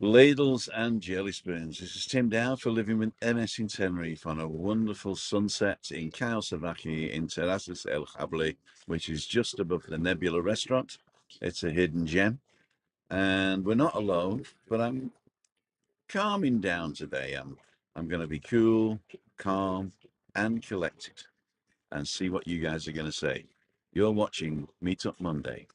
Ladles and jelly spoons. This is Tim Dow for Living with MS in Tenerife on a wonderful sunset in Cao Savaki in Terraces El Jable, which is just above the Nebula restaurant. It's a hidden gem. And we're not alone, but I'm calming down today. I'm going to be cool, calm, and collected and see what you guys are going to say. You're watching Meetup Monday.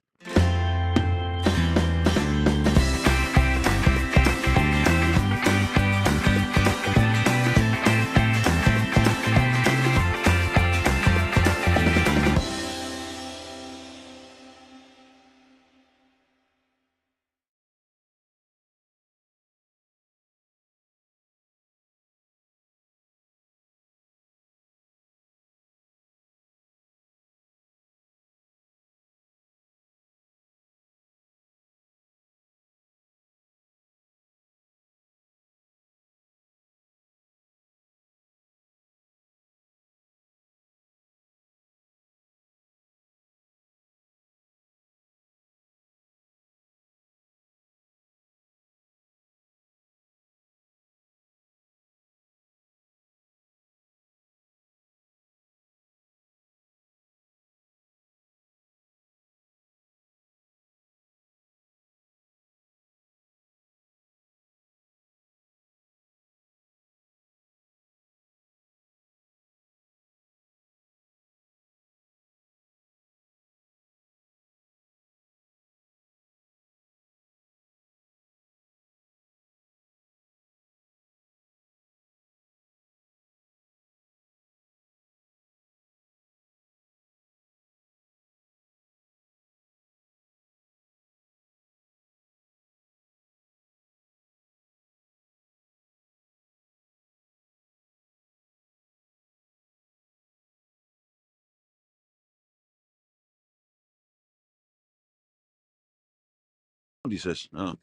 He says, "Oh,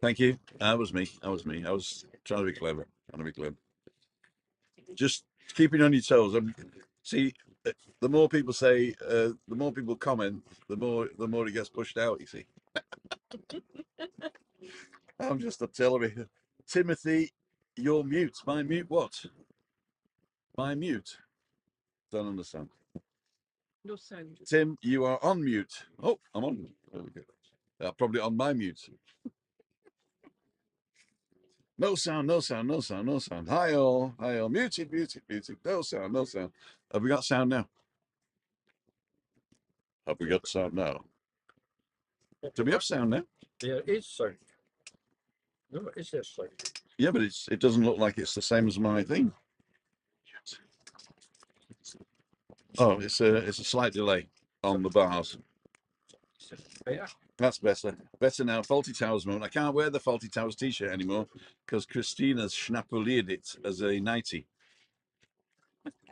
thank you. That was me. I was trying to be clever. Just keeping on your toes. See, the more people say, the more people comment, the more it gets pushed out. You see, I'm just a telling Timothy, you're mute. My mute what? My mute. Don't understand. No sound. Tim, you are on mute. Oh, I'm on. There we go. Probably on my mute. No sound, no sound, no sound, no sound. Hi all, hi all. Muted. No sound, no sound. Have we got sound now? Have we got sound now? Do we have sound now? Yeah, it is sound. No, it is there sound. Yeah, but it doesn't look like it's the same as my thing. Oh, it's a slight delay on the bars. Yeah. That's better. Better now. Faulty Towers moment. I can't wear the Faulty Towers t-shirt anymore because Christina's schnappuliered it as a nightie.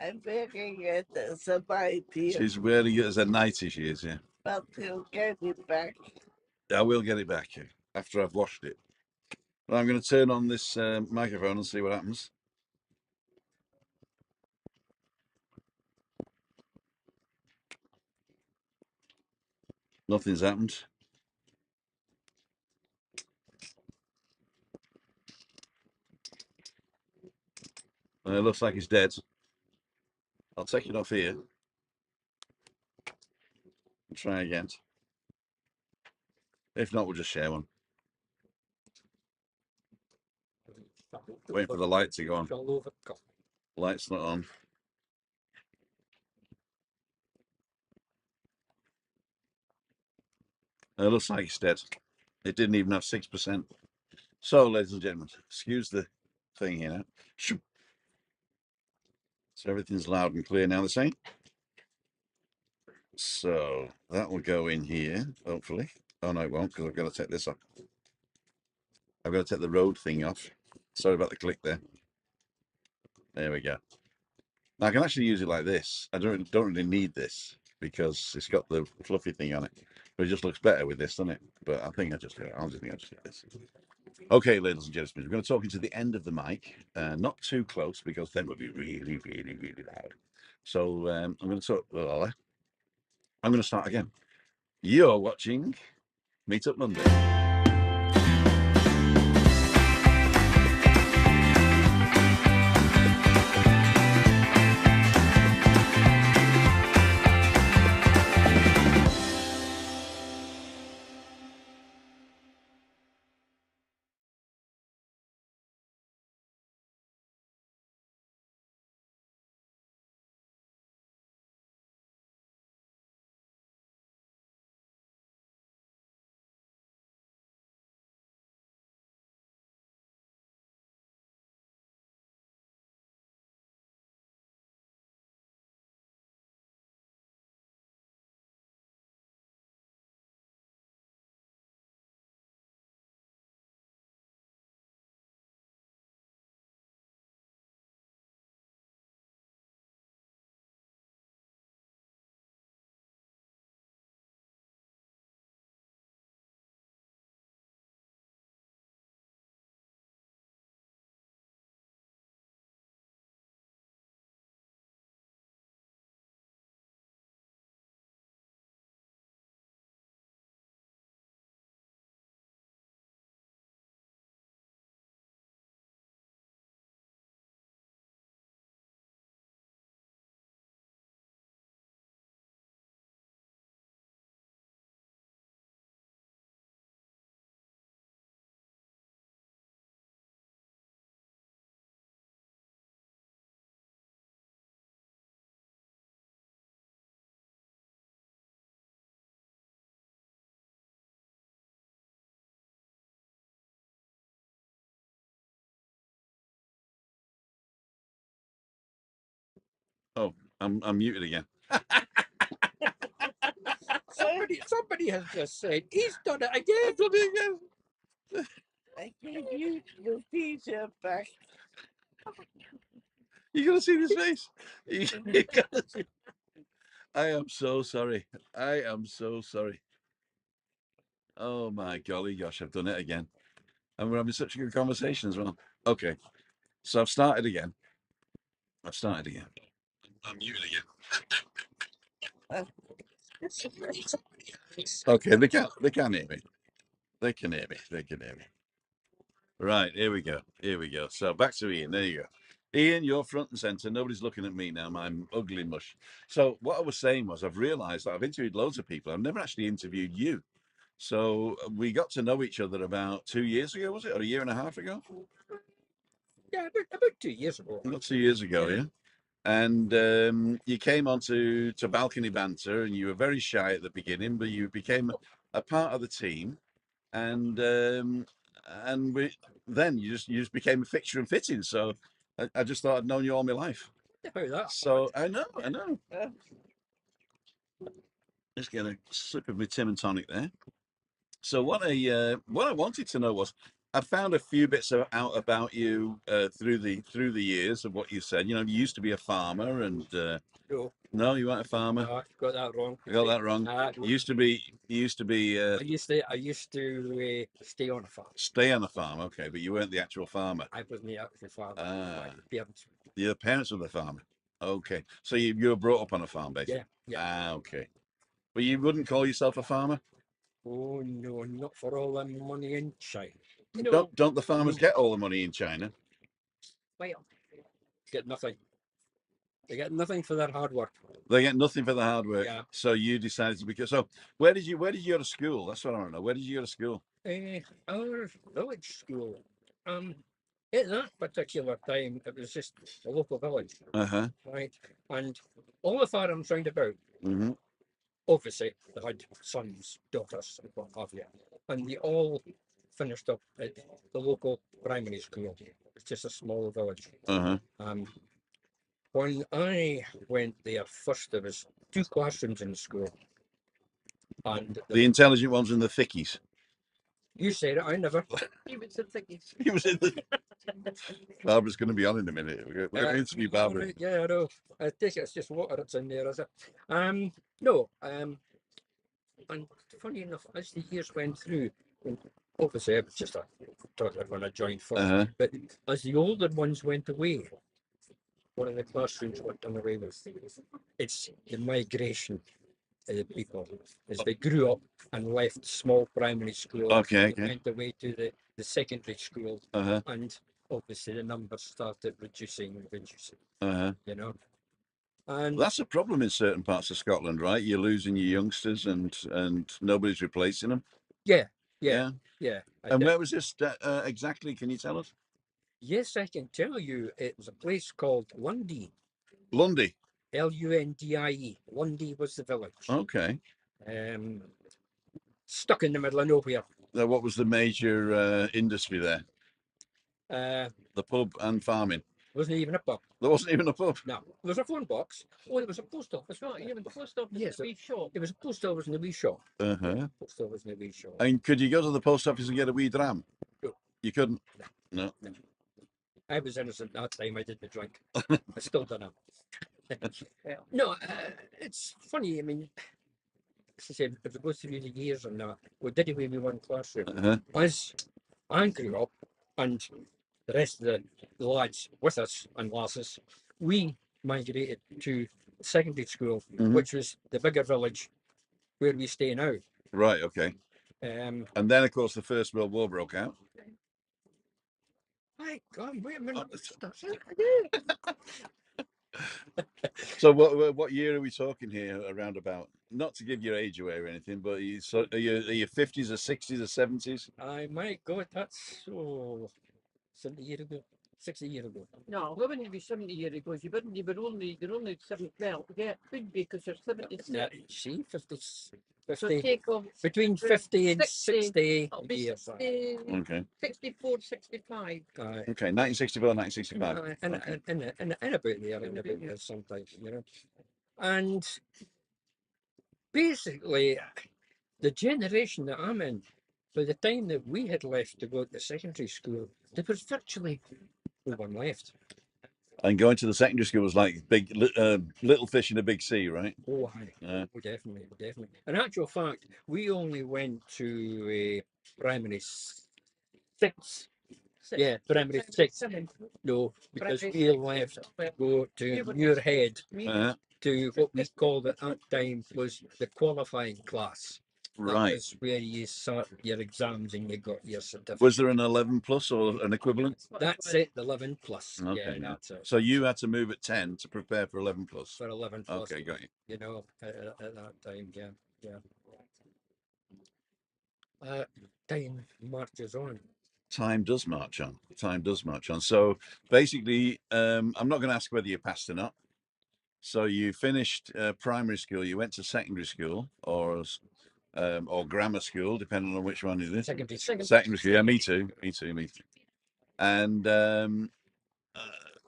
I'm wearing it as a nightie. She's wearing it as a nightie, she is, yeah. But he'll get it back. I will get it back after I've washed it. But I'm going to turn on this microphone and see what happens. Nothing's happened. It looks like it's dead. I'll take it off here and try again. If not, we'll just share one. Waiting for the light to go on. Light's not on. It looks like it's dead. It didn't even have 6%. So, ladies and gentlemen, excuse the thing here now. So everything's loud and clear now the same. So that will go in here, hopefully. Oh no, it won't, because I've got to take this off. I've got to take the road thing off. Sorry about the click there. There we go. Now I can actually use it like this. I don't really need this because it's got the fluffy thing on it. But it just looks better with this, doesn't it? But I think I'll just get this. Okay, ladies and gentlemen, we're going to talk into the end of the mic, not too close because then we'll be really, really, really loud. So I'm going to talk. I'm going to start again. You're watching Meetup Monday. Oh, I'm muted again. Somebody has just said he's done it again. I've done it again. I gave you the pizza back. You gotta see his face. You gotta see. I am so sorry. I am so sorry. Oh my golly gosh, I've done it again. And we're having such a good conversation as well. Okay. So I've started again. I'm muted again. Okay, they can hear me. They can hear me. They can hear me. Right, here we go. Here we go. So back to Ian. There you go. Ian, you're front and center. Nobody's looking at me now. My ugly mush. So what I was saying was, I've realised that I've interviewed loads of people. I've never actually interviewed you. So we got to know each other about 2 years ago, was it, or a year and a half ago? Yeah, about 2 years ago. Not 2 years ago, yeah. And you came on to Balcony Banter, and you were very shy at the beginning, but you became a part of the team, and then you just became a fixture and fitting. So I just thought I'd known you all my life. About that. So I know. Just get a sip of my Tim and tonic there. So what I wanted to know was, I found a few bits out about you through the years of what you said. You know, you used to be a farmer, and no, you weren't a farmer. No, I got that wrong. I got that wrong. You used to be. I used to stay on a farm. Stay on a farm, okay, but you weren't the actual farmer. I wasn't the actual farmer. Ah. My parents. Your parents were the farmer. Okay, so you were brought up on a farm, basically. Yeah. Ah, okay. But you wouldn't call yourself a farmer? Oh no, not for all the money in China. No. Don't the farmers get all the money in China? Well, get nothing. They get nothing for their hard work. They get nothing for the hard work. Yeah. So you decided to become. So where did you go to school? That's what I want to know. Where did you go to school? Our village school. At that particular time, it was just a local village, Uh-huh. right? And all the farms round about, Mm-hmm. obviously, they had sons, daughters, and what have you. And they all finished up at the local primary school. It's just a small village. Uh-huh. When I went there first, there was 2 classrooms in the school. And The intelligent ones and the thickies. you said it, I never. He was the thickies. He was in the. Barbara's going to be on in a minute. We're going to interview Barbara. Right, yeah, I know. I take it it's just water that's in there, is it? No. And funny enough, as the years went through, and obviously I was just a toddler when I joined first, Uh-huh. but as the older ones went away, one of the classrooms went done away with. It's the migration of the people as they grew up and left small primary school. Okay. They went away to the secondary school, Uh-huh. and obviously the numbers started reducing. Uh-huh. You know, and That's a problem in certain parts of Scotland, right? You're losing your youngsters, and nobody's replacing them. yeah. And where was this exactly? Can you tell us? Yes, I can tell you. It was a place called Lundy. Lundy. Lundie. Lundy was the village. Okay. Stuck in the middle of nowhere. What was the major industry there? The pub and farming. Wasn't even a pub. There wasn't even a pub. No, there was a phone box. Oh, there was a post office. Right, yeah, but the post office Yes, is a wee shop. There was a post office and a wee shop. Uh-huh. Post office and a wee shop. And could you go to the post office and get a wee dram? No. You couldn't? No. I was innocent that time. I didn't drink. I still don't know. No, it's funny. I mean, as I said, if it goes through the years and that, we did away with one classroom. Uh-huh. As I grew up, and the rest of the lads with us and lasses, we migrated to secondary school, Mhm. which was the bigger village where we stay now. Right, okay. And then, of course, the First World War broke out. My God, wait a minute. So what year are we talking here around about? Not to give your age away or anything, but are you 50s or 60s or 70s? My God, that's 70 years ago. 60 years ago. No, it wouldn't be 70 years ago. You're only 70. Well, yeah, it could be because you're 76. See, So 50, take off between 50 and 60, 60 it'll be years. 60, Okay. 64, 65. Aye. Okay. 1964, 1965. Aye, and, Okay. and about there sometimes, you know. And basically, the generation that I'm in, by the time that we had left to go to secondary school, there was virtually no one left. And going to the secondary school was like little fish in a big sea, right? Oh, aye. Yeah. Oh, definitely, definitely. In actual fact, we only went to primary six. Yeah, primary six. Seven. No, because Primary we six, left well, go to Muirhead Uh, to what we called at that time was the qualifying class. That right. was where you sat your exams and you got your certificate. Was there an 11 plus or an equivalent? That's it, 11 plus. Okay. Yeah, Yeah. that's it. So you had to move at 10 to prepare for 11 plus. For 11 plus. Okay, got you. You know, at that time, yeah, yeah. Time marches on. Time does march on. Time does march on. So basically, I'm not going to ask whether you passed or not. So you finished primary school. You went to secondary school or grammar school, depending on which one it is. Secondary. Secondary school. Yeah, me too. Me too. Me too. And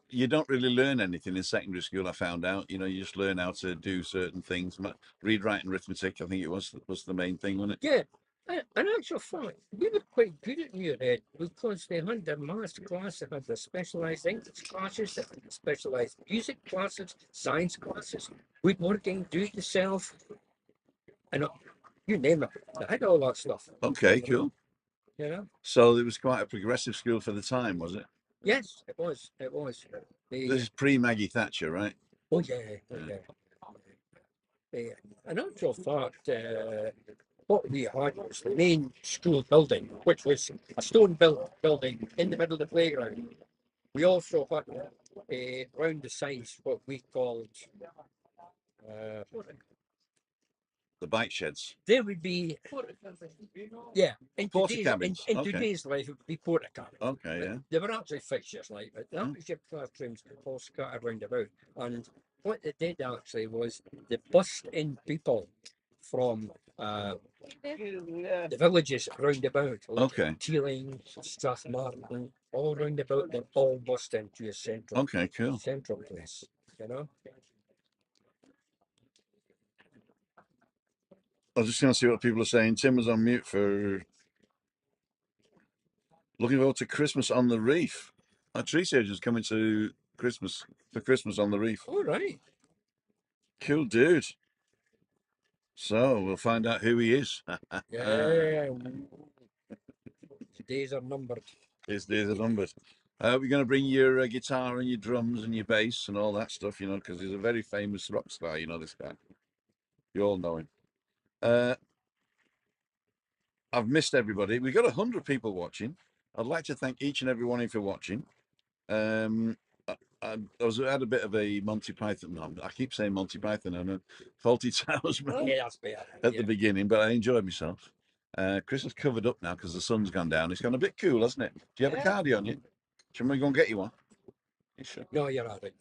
you don't really learn anything in secondary school. I found out. You know, you just learn how to do certain things. Read, write, and arithmetic. I think it was the main thing, wasn't it? Yeah. In actual fact, we were quite good at Muirhead because they had their maths class, they had the specialised English classes, they had the specialised music classes, science classes, woodworking, do it yourself, and you name it. They had all that stuff. Okay, cool. You know? So it was quite a progressive school for the time, was it? Yes, it was. It was. This is pre-Maggie Thatcher, right? Oh yeah, oh yeah. In actual fact, what we had was the main school building, which was a stone building in the middle of the playground. We also had round the sides what we called The bike sheds. there would be in Porta today's cabins. in Okay. today's life it would be porta cabins. Okay, yeah. They were actually fixtures like but that was your classrooms all scattered round about. And what they did actually was they bussed in people from the villages round about, like Okay. Teeling, Strathmartin, all round about, they all bussed into a central Cool. place, you know. I was just going to see what people are saying. Tim was on mute for looking forward to Christmas on the Reef. Our tree sage is coming to Christmas on the Reef. All right. Cool dude. So we'll find out who he is. Yeah. Days are numbered. His days are numbered. We're going to bring your guitar and your drums and your bass and all that stuff, you know, because he's a very famous rock star, you know, this guy. You all know him. I've missed everybody. We've got 100 people watching. I'd like to thank each and every one of you for watching. I had a bit of a Monty Python. No, I keep saying Monty Python. I'm a Faulty Towers man Yeah, that's better. at the beginning, but I enjoyed myself. Chris is covered up now because the sun's gone down. It's gone a bit cool, hasn't it? Do you have a cardi on you? Should we go and get you one? You sure? No, you're all right.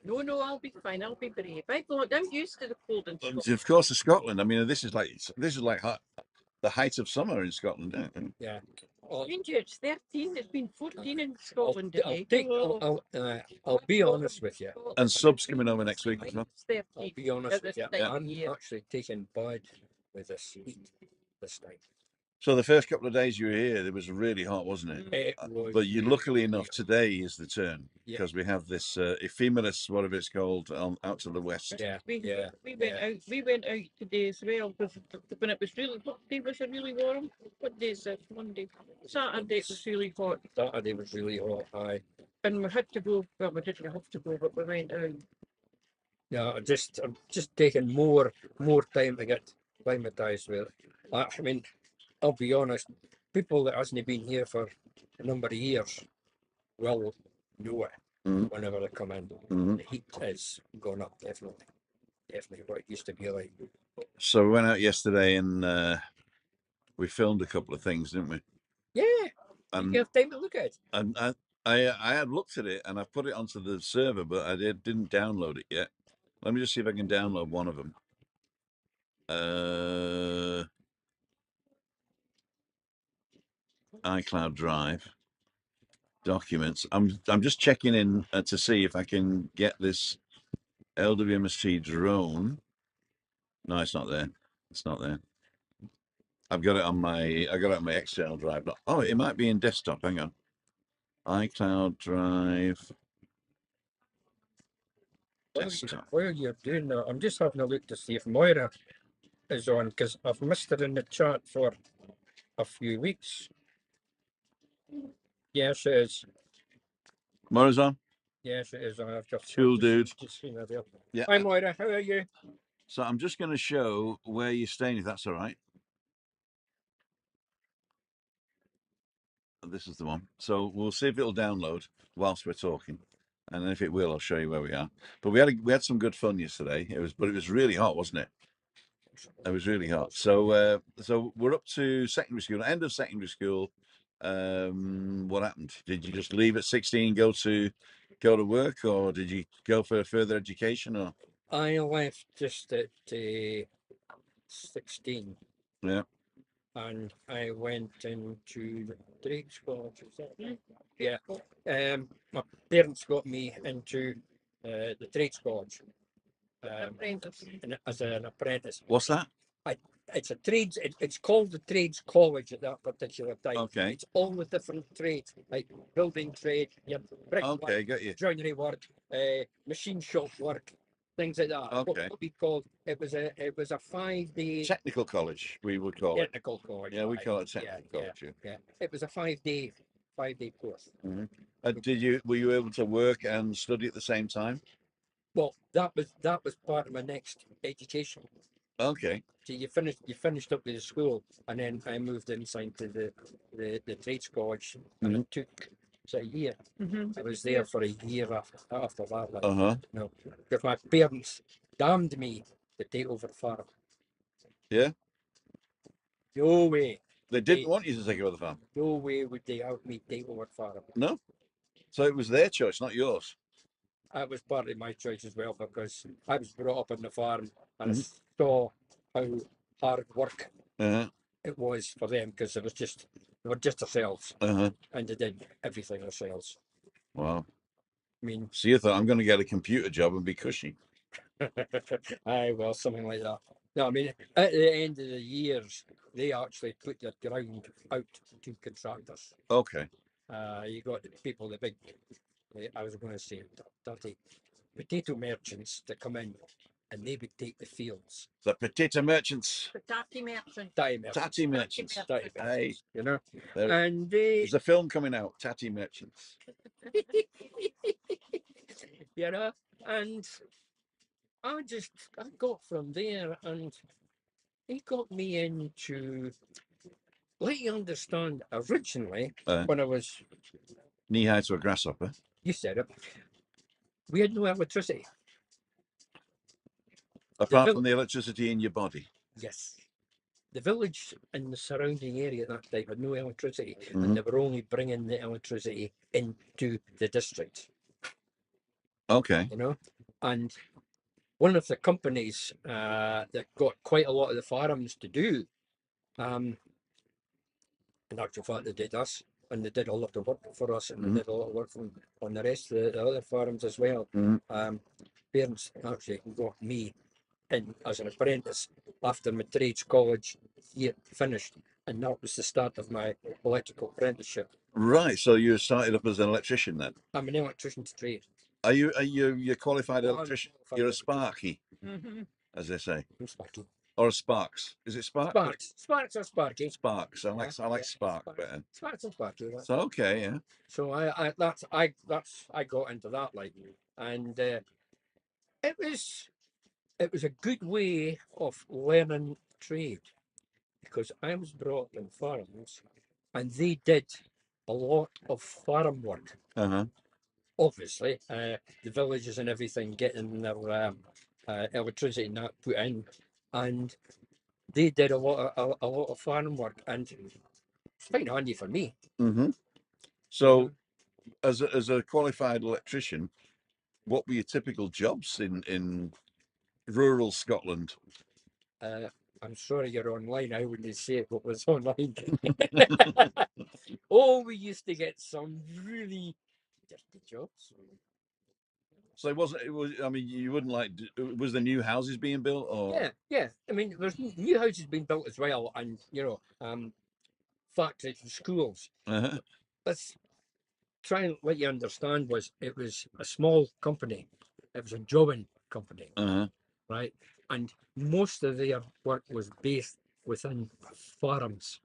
No, I'll be fine. I'll be brave. I'm used to the cold and Scotland. Of course, Scotland. I mean, this is like the height of summer in Scotland. Isn't it? Yeah. Ranger, it's 13. It's been 14 in I'll, Scotland I'll, today. I'll be honest with you. And Sub's coming over next week as well. It's I'll 13. be honest At with this you. time of I'm year. actually taking bad with this heat this time. So the first couple of days you were here, it was really hot, wasn't it? It was But you, really, luckily really enough, hot. today is the turn Yeah. because we have this ephemeris, whatever it's called, out to the west. Yeah, We yeah. went out. We went out today as well because when it was really hot, day was it really warm. What day is this? Monday. Saturday it was really hot, Saturday was really hot. Aye. and we had to go. Well, we didn't have to go, but we went out. Yeah, I'm just taking more time to get acclimatized with. I mean, I'll be honest. People that hasn't been here for a number of years will know it Mhm. whenever they come in. Mhm. The heat has gone up definitely what it used to be like. So we went out yesterday and we filmed a couple of things, didn't we? Yeah, you And have time to look at it. and I had looked at it and I put it onto the server, but I didn't download it yet. Let me just see if I can download one of them. iCloud Drive, documents. I'm just checking in to see if I can get this LWMST drone. No, it's not there. It's not there. I got it on my external drive. Oh, it might be in desktop. Hang on. iCloud Drive. Desktop. While you're doing that, I'm just having a look to see if Moira is on, because I've missed her in the chat for a few weeks. Yes, it is. Moira's on. Yes, it is. I've just Cool, dude. Just seen her there. Yeah. Hi, Moira. How are you? So I'm just going to show where you're staying, if that's all right. This is the one. So we'll see if it'll download whilst we're talking, and then if it will, I'll show you where we are. But we had some good fun yesterday. It was really hot, wasn't it? It was really hot. So so we're up to secondary school, end of secondary school. What happened? Did you just leave at 16, go to work, or did you go for further education? Or I left just at 16. Yeah. And I went into the trade college. Is that right? Yeah. My parents got me into the trades college Apprentice. as an apprentice. What's that? It's a trades. It's called the trades college at that particular time. Okay. It's all the different trades, like building trade, your brickwork, Okay, got you. joinery work, machine shop work, things like that. Okay. What we called it was a 5-day Technical college, we would call it. technical college. Yeah, we right. call it technical college. Yeah. It was a 5-day course. Were you able to work and study at the same time? Well, that was part of my next education. Okay. So you finished up with the school, and then I moved inside to the trades college, and it took a year. I was there for a year after that. Like, Uh-huh. no, because my parents damned me to take over the farm. Yeah. No way. They didn't want you to take over the farm. No way would they have me take over the farm. No. So it was their choice, not yours. That was partly my choice as well, because I was brought up on the farm, and Mhm. I saw how hard work Uh-huh. it was for them, because they were just themselves, Uh-huh. and they did everything themselves. Wow. I mean, So you thought, I'm going to get a computer job and be cushy. aye, well, something like that. No, I mean, at the end of the years, they actually put their ground out to contractors. Okay. You got the people, the big, I was going to say, dirty potato merchants that come in, and they would take the fields. The potato merchants. Tatty merchant. Tatty merchants. Tatty merchants. Tatty merchants, Hey, you know. there- And there's a film coming out, Tatty Merchants. you know, and I got from there, and he got me into, let you understand, originally, when I was, Knee-high to a grasshopper. you said it, we had no electricity. Apart from the electricity in your body. Yes. The village and the surrounding area at that time had no electricity, Mhm. and they were only bringing the electricity into the district, Okay. you know. And one of the companies that got quite a lot of the farms to do, in actual fact, they did us, and they did a lot of work for us, and they did a lot of work on the rest of the other farms as well. Parents actually got me in as an apprentice after my trades college year finished, and that was the start of my electrical apprenticeship. Right. So you started up as an electrician then? I'm an electrician to trade. Are you a qualified Oh, I'm electrician? qualified You're a electrician. sparky, Mm-hmm. as they say, I'm Sparky. or a sparks. Is it spark? Sparks or Sparky. Sparks. I like Yeah, spark Sparks. better. Sparks and Sparky. Right? So okay, yeah. So I got into that, like, and it was a good way of learning trade, because I was brought up in farms, and they did a lot of farm work. Uh-huh. Obviously, the villages and everything getting their electricity and that put in, and they did a lot of farm work, and it's quite handy for me. Mm-hmm. So, as a qualified electrician, what were your typical jobs in rural Scotland? I'm sorry you're online. I wouldn't say what was online. Oh, we used to get some really dirty jobs. So it wasn't. It was. I mean, you wouldn't like. Was the new houses being built, or Yeah. I mean, there's new houses being built as well, and factories and schools. Uh-huh. Let's try and let you understand. It was a small company. It was a jobbing company, Uh-huh. right? And most of their work was based within farms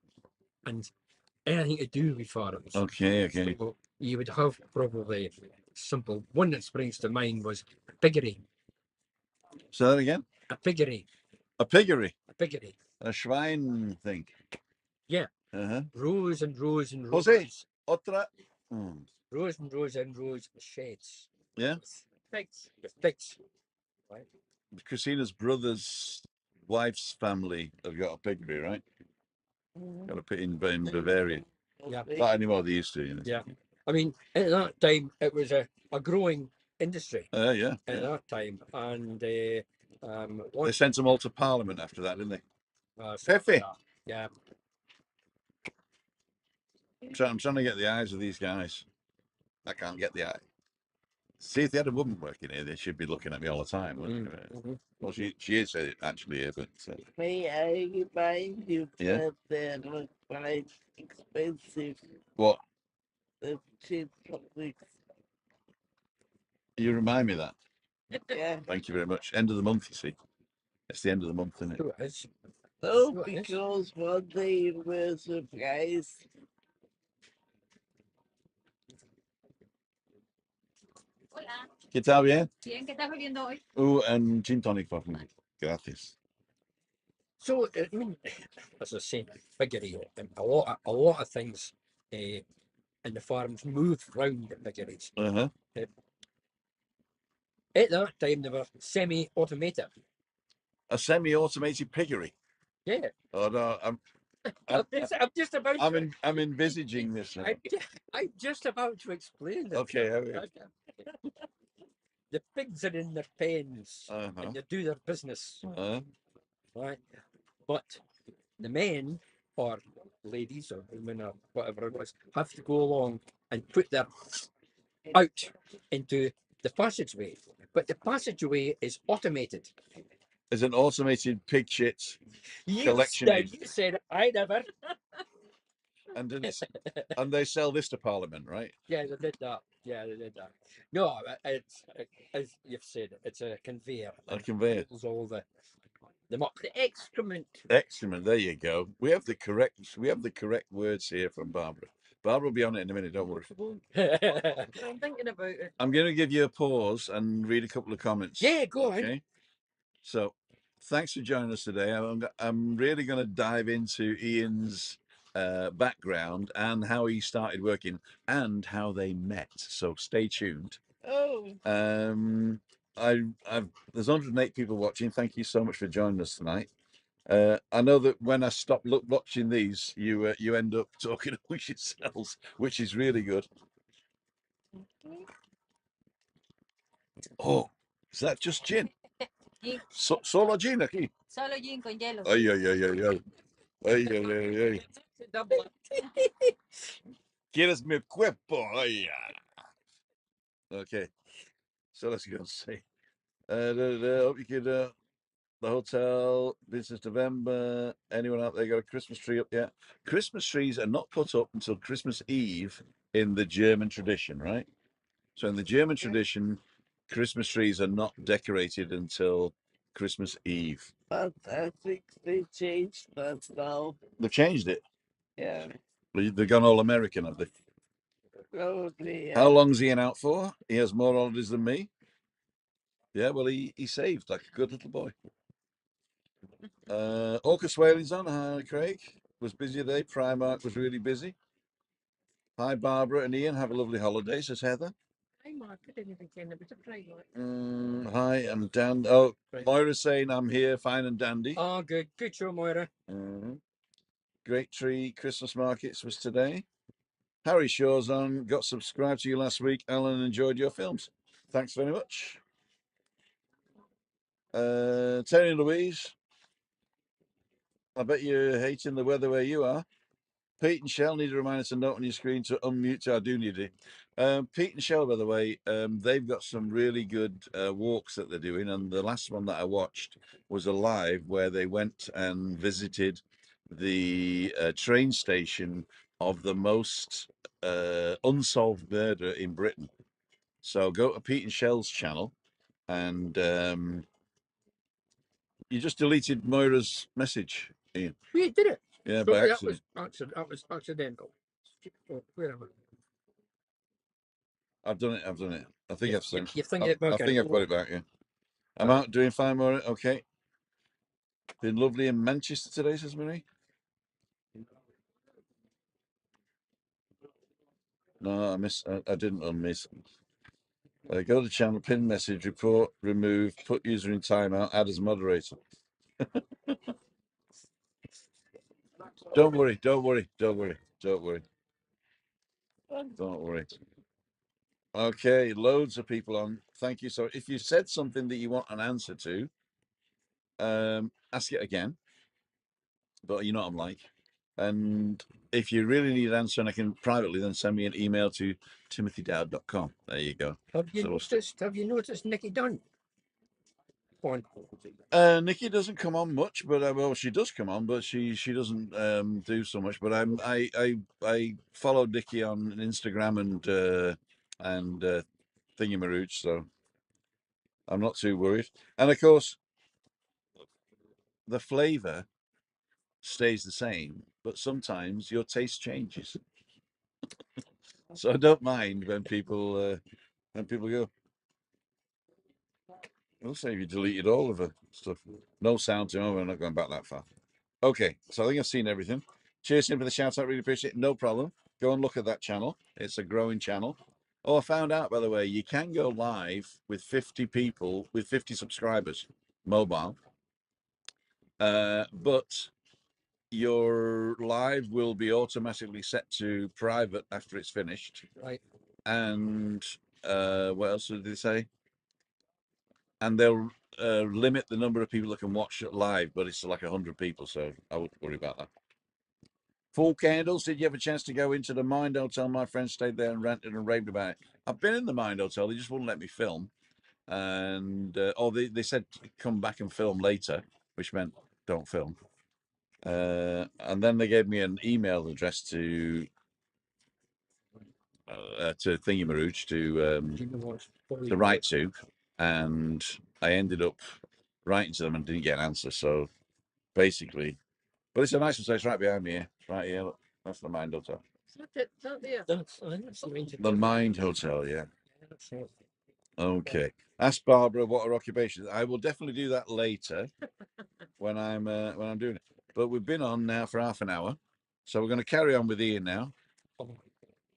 and anything to do with farms. Okay. Okay. So you would have probably simple one that springs to mind was a piggery. Say that again. A piggery. A piggery. A piggery. A Schwein thing. Yeah. Uh-huh. Rows and rows and rows. Jose, otra. Mm. Rows and rows and rows of sheds. Yeah. Pigs. With pigs. Right. Christina's brother's wife's family have got a piggery, right? Got a pit in Bavaria. Yeah. Not anymore. They used to, you know. Yeah. I mean, at that time, it was a growing industry Yeah. at that time. And They once, sent them all to Parliament after that, didn't they? so, Pepe. yeah. I'm trying to get the eyes of these guys. I can't get the eye. See, if they had a woman working here, they should be looking at me all the time. Wouldn't they? Mhm. Well, she is actually here, but May I remind you Yeah. that they're not quite expensive, what? the cheap topics. You remind me of that. Yeah. Thank you very much. End of the month, you see. It's the end of the month, isn't it? So it is. No, What is? because one day it was a price. Hola, ¿Qué tal bien? bien, ¿qué estás bebiendo hoy? And gin tonic for me. Gracias. So I mean, as I say, piggery. A lot of things in the farms moved around the piggeries. Uh-huh. At that time, they were semi-automated. A semi-automated piggery. Yeah. Oh no, I'm just about. I'm envisaging this now. I'm just about to explain this. Okay. The pigs are in their pens Uh-huh. and they do their business, Uh, right? But the men or ladies or women or whatever it was have to go along and put their out into the passageway. But the passageway is automated. There's an automated pig shit You collection said, aid. you said I never. and they sell this to Parliament, right? Yeah, they did that. Yeah, they did that. No, it's as you've said, it's a conveyor. A conveyor. It's all the muck. The excrement. Excellent. There you go. We have the correct words here from Barbara. Barbara will be on it in a minute, don't worry. I'm thinking about it. I'm going to give you a pause and read a couple of comments. Yeah, go on. Okay. So, thanks for joining us today. I'm really going to dive into Ian's background and how he started working and how they met. So stay tuned. Oh, There's 108 people watching. Thank you so much for joining us tonight. I know that when I stop watching these, you end up talking amongst yourselves, which is really good. Oh, is that just gin? Gin. Solo gin aquí. Solo gin con hielo. Ay, ay, ay, ay, ay. Ay, ay, ay, ay. ¿Quieres mi cuerpo? Ay, okay, so let's go and see. Hope you could, the hotel, business November. Anyone out there got a Christmas tree up yet? Christmas trees are not put up until Christmas Eve in the German tradition, right? So in the German tradition, Christmas trees are not decorated until Christmas Eve. but I think they changed that now. They've changed it. Yeah, They've gone all American, have they? probably. Yeah. How long's Ian out for? He has more holidays than me. Yeah, well, he saved like a good little boy. Orcus Whaling's on. Hi, Craig. Was busy today. Primark was really busy. Hi, Barbara and Ian. Have a lovely holiday, says Heather. Hi, Mark. I didn't even ken it was a Primark. Hi, I'm Dan. Oh, Moira's saying I'm here, fine and dandy. Oh, good show, Moira. Great Tree Christmas markets was today. Harry Shaw's on. Got subscribed to you last week. Alan enjoyed your films. Thanks very much. Terry and Louise. I bet you're hating the weather where you are. Pete and Shell need a reminder to note on your screen to unmute. I do need it. Pete and Shell, by the way, they've got some really good walks that they're doing. And the last one that I watched was a live where they went and visited the train station of the most unsolved murder in Britain. So go to Pete and Shell's channel, and you just deleted Moira's message, Ian. We did it. Yeah, So by that accident. was accidental. Oh, where am I? I've done it. I think I've sent. You think it back? I think I've got it back. Yeah. I'm out doing fine, Moira. Okay. Been lovely in Manchester today, says Marie. No, I didn't unmiss. Go to channel, pin message, report, remove, put user in timeout, add as moderator. Don't worry. Okay, loads of people on. Thank you. So if you said something that you want an answer to, ask it again. But you know what I'm like. And if you really need an answer, and I can privately, then send me an email to timothydowd.com. There you go. Have you noticed Nikki Dunn? On. Nikki doesn't come on much, but well, she does come on, but she doesn't do so much. But I follow Nikki on Instagram and Thingy so I'm not too worried. And of course, the flavour stays the same, but sometimes your taste changes. So I don't mind when people go, I'll say you deleted all of the stuff. No sound to them. We're not going back that far. Okay, so I think I've seen everything. Cheers for the shout out. Really appreciate it. No problem. Go and look at that channel. It's a growing channel. Oh, I found out, by the way, you can go live with 50 people, with 50 subscribers, mobile. But your live will be automatically set to private after it's finished. Right. And what else did they say? And they'll limit the number of people that can watch it live, but it's like 100 people, so I wouldn't worry about that. Full Candles, did you have a chance to go into the Mind Hotel? My friends stayed there and ranted and raved about it. I've been in the Mind Hotel, they just wouldn't let me film. And they said come back and film later, which meant don't film. And then they gave me an email address to Thingy to write to, and I ended up writing to them and didn't get an answer. So basically, but it's a nice place right behind me here. Right here, look, that's the Mind Hotel. Is that there? The Mind Hotel, yeah. Okay. Ask Barbara what her occupation is. I will definitely do that later when I'm doing it. But we've been on now for half an hour, so we're going to carry on with Ian now.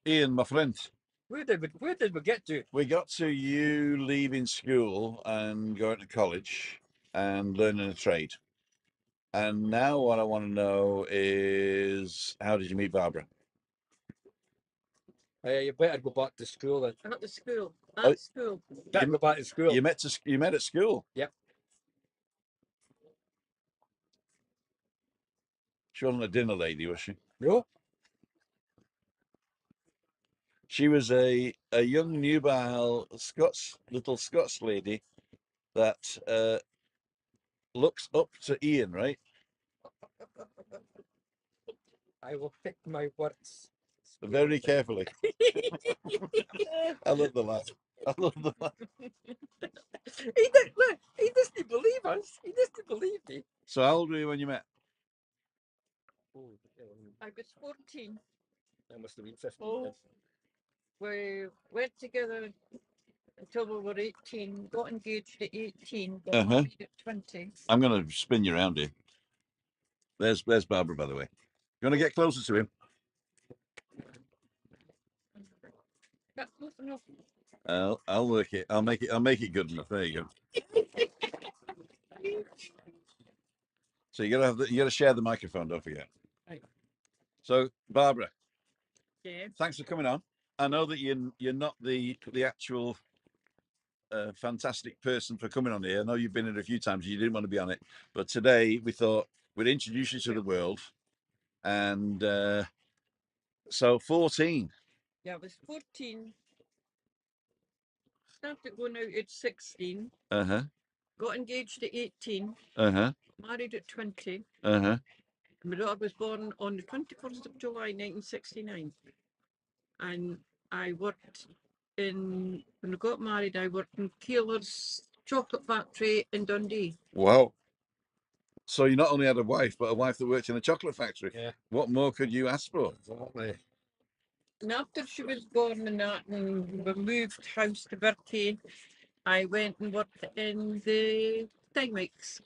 Ian, my friend. Where did we get to? We got to you leaving school and going to college and learning a trade. And now what I want to know is, how did you meet Barbara? You better go back to school then. At the school. Oh, At school. Better go back to school. You met at school? Yep. She wasn't a dinner lady, was she? No. She was a young nubile little Scots lady that looks up to Ian, right? I will pick my words Very carefully. I love the laugh. He doesn't believe us. He doesn't believe me. So how old were you when you met? I was 14. I must have been 15. Oh. We went together until we were 18, got engaged at 18, got married at 20. I'm going to spin you around here. There's Barbara, by the way. You want to get closer to him? That's close enough. I'll work it. I'll make it good enough. There you go. So you gotta share the microphone. Don't forget. Right. So Barbara, Yeah. thanks for coming on. I know that you're not the actual fantastic person for coming on here. I know you've been in a few times. You didn't want to be on it, but today we thought We'd introduce you to the world. And so 14. Yeah, I was 14. Started going out at 16. Uh-huh. Got engaged at 18. Uh-huh. Married at 20. Uh-huh. My daughter was born on the 21st of July, 1969. And I worked when I got married, I worked in Keeler's chocolate factory in Dundee. Wow. So you not only had a wife, but a wife that worked in a chocolate factory. Yeah. What more could you ask for? Exactly. And after she was born and that, and we moved house to Birkie, I went and worked in the Timex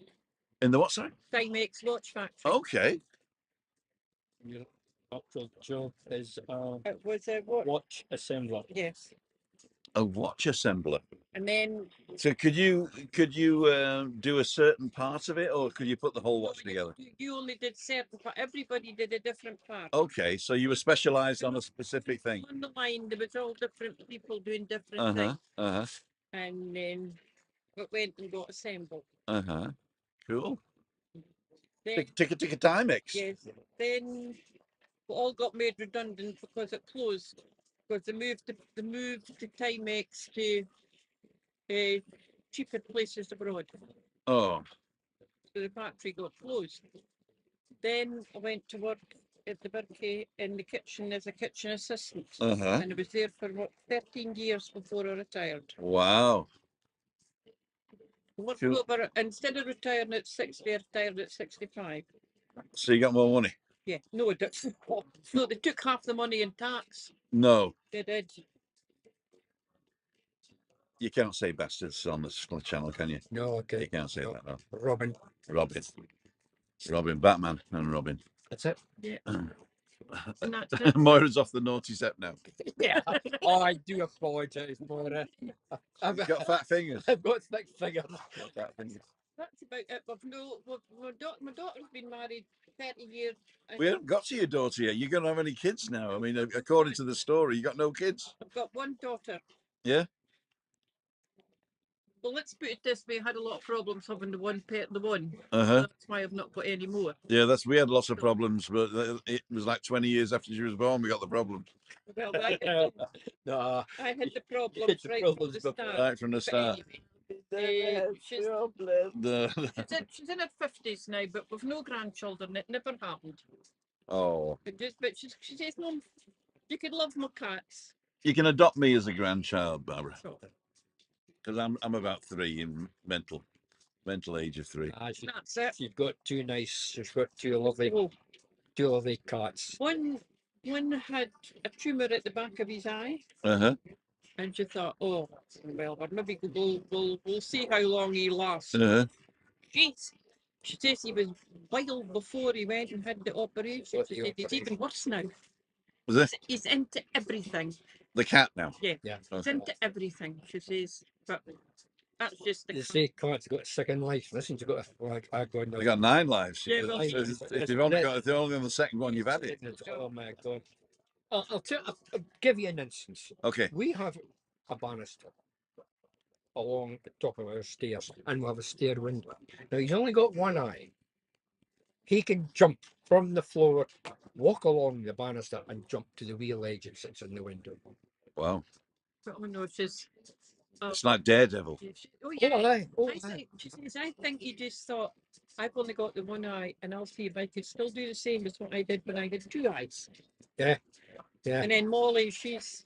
In the what, sorry? watch factory. Okay. Your actual job is It was a watch. watch assembler. Yes. A watch assembler. And then So could you do a certain part of it, or could you put the whole watch together? you only did certain part. Everybody did a different part. Okay, so you were specialized on a specific thing. On the line, there was all different people doing different Uh-huh. things. Uh-huh. And then it went and got assembled. Uh-huh. Cool. Then, Ticket Timex. yes, then we all got made redundant because it closed. Because they moved the Timex to cheaper places abroad. Oh. So the factory got closed. Then I went to work at the Birkie in the kitchen as a kitchen assistant. Uh-huh. And I was there for what, 13 years before I retired. Wow. Worked Cool. over, instead of retiring at 60, I retired at 65. So you got more money? Yeah, no, no, they took half the money in tax. No. They did. You can't say bastards on the channel, can you? No, okay. You can't say No. that, no. Robin. Robin, Batman and Robin. That's it. Yeah. And that's it. Moira's off the naughty step now. Yeah. Oh, I do apologise, Moira. I've You've got fat fingers. I've got thick fingers. That's about it. But no, my daughter's been married 30 years. We haven't got to your daughter yet. You're going to have any kids now? I mean, according to the story, you got no kids. I've got one daughter. Yeah? Well, let's put it this way: I had a lot of problems having the one pet, the one. Uh-huh. That's why I've not got any more. Yeah, we had lots of problems, but it was like 20 years after she was born, we got the problem. Well, No. I had the problems It's the right problems from the before. start. Right from the But start. anyway, she's, The she's in her 50s now, but with no grandchildren. It never happened. oh, But she says, Mum, you could love my cats. you can adopt me as a grandchild, Barbara, So because I'm about 3 in mental age of 3. that's it. She's got she's got two lovely cats. One had a tumour at the back of his eye, Uh-huh. and she thought, oh, well, but maybe we'll see how long he lasts. Uh-huh. Jeez. She says he was wild before he went and had the operation. She said he's even worse now. Was it He's into everything. the cat now? Yeah, Yeah. he's into everything. She says, but that's just the They say cats got a second life. Listen, you got I go They got 9 lives. Yeah, well, If they've only got, if they're only on the second one, you've had it. Oh my God. I'll give you an instance. Okay. We have a banister along the top of our stairs, and we have a stair window. Now he's only got one eye. He can jump from the floor, walk along the banister, and jump to the wheel edge that sits in the window. Wow. oh no, she's. It's like Daredevil. Oh yeah. aye. Oh, I aye. think, she says, I think he just thought, I've only got the one eye, and I'll see if I could still do the same as what I did when I had 2 eyes. Yeah. Yeah. And then Molly, she's